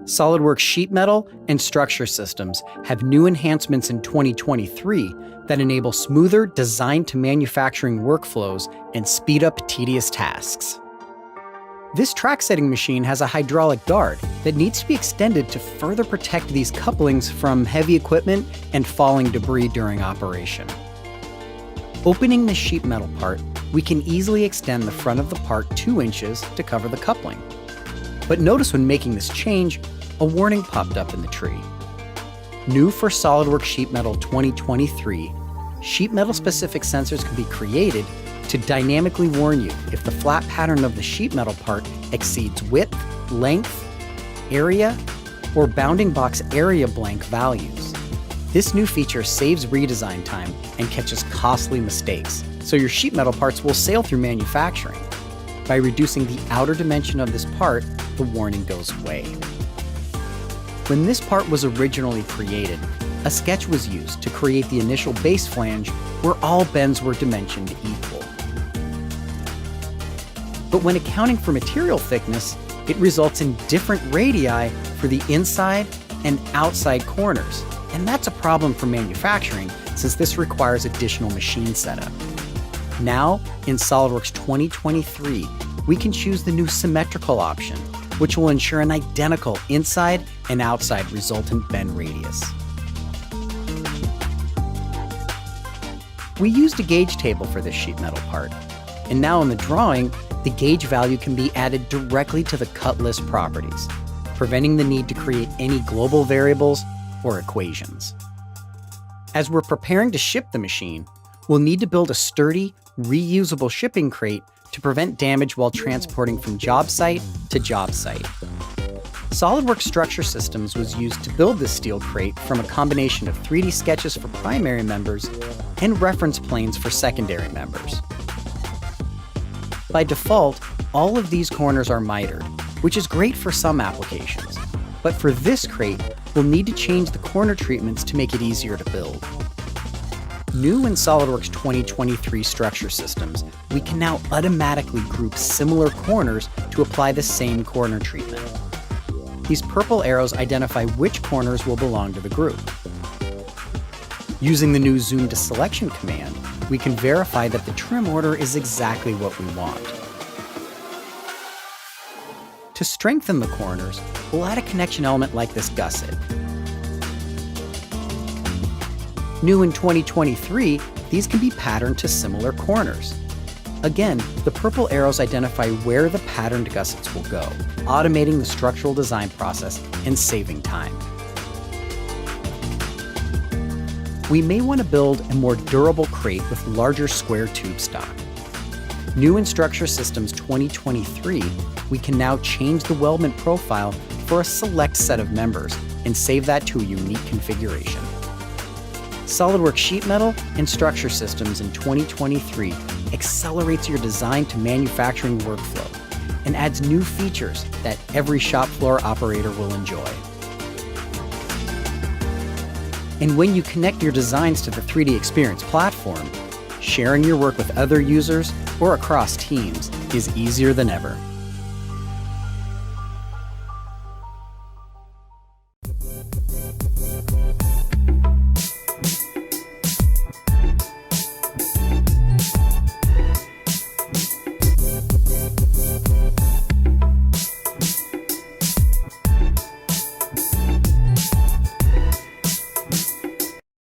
SOLIDWORKS sheet metal and structure systems have new enhancements in 2023 that enable smoother design-to-manufacturing workflows and speed up tedious tasks. This track setting machine has a hydraulic guard that needs to be extended to further protect these couplings from heavy equipment and falling debris during operation. Opening the sheet metal part, we can easily extend the front of the part 2 inches to cover the coupling. But notice when making this change, a warning popped up in the tree. New for SOLIDWORKS Sheet Metal 2023, sheet metal specific sensors can be created to dynamically warn you if the flat pattern of the sheet metal part exceeds width, length, area, or bounding box area blank values. This new feature saves redesign time and catches costly mistakes, so your sheet metal parts will sail through manufacturing. By reducing the outer dimension of this part, the warning goes away. When this part was originally created, a sketch was used to create the initial base flange where all bends were dimensioned equal. But when accounting for material thickness, it results in different radii for the inside and outside corners, and that's a problem for manufacturing since this requires additional machine setup. Now, in SOLIDWORKS 2023, we can choose the new symmetrical option, which will ensure an identical inside and outside resultant bend radius. We used a gauge table for this sheet metal part, and now in the drawing, the gauge value can be added directly to the cut list properties, preventing the need to create any global variables or equations. As we're preparing to ship the machine, we'll need to build a sturdy, reusable shipping crate to prevent damage while transporting from job site to job site. SOLIDWORKS Structure Systems was used to build this steel crate from a combination of 3D sketches for primary members and reference planes for secondary members. By default, all of these corners are mitered, which is great for some applications, but for this crate, we'll need to change the corner treatments to make it easier to build. New in SOLIDWORKS 2023 structure systems, we can now automatically group similar corners to apply the same corner treatment. These purple arrows identify which corners will belong to the group. Using the new Zoom to Selection command, we can verify that the trim order is exactly what we want. To strengthen the corners, we'll add a connection element like this gusset. New in 2023, these can be patterned to similar corners. Again, the purple arrows identify where the patterned gussets will go, automating the structural design process and saving time. We may want to build a more durable crate with larger square tube stock. New in Structure Systems 2023, we can now change the weldment profile for a select set of members and save that to a unique configuration. SOLIDWORKS Sheet Metal and Structure Systems in 2023 accelerates your design to manufacturing workflow and adds new features that every shop floor operator will enjoy. And when you connect your designs to the 3D Experience platform, sharing your work with other users or across teams is easier than ever.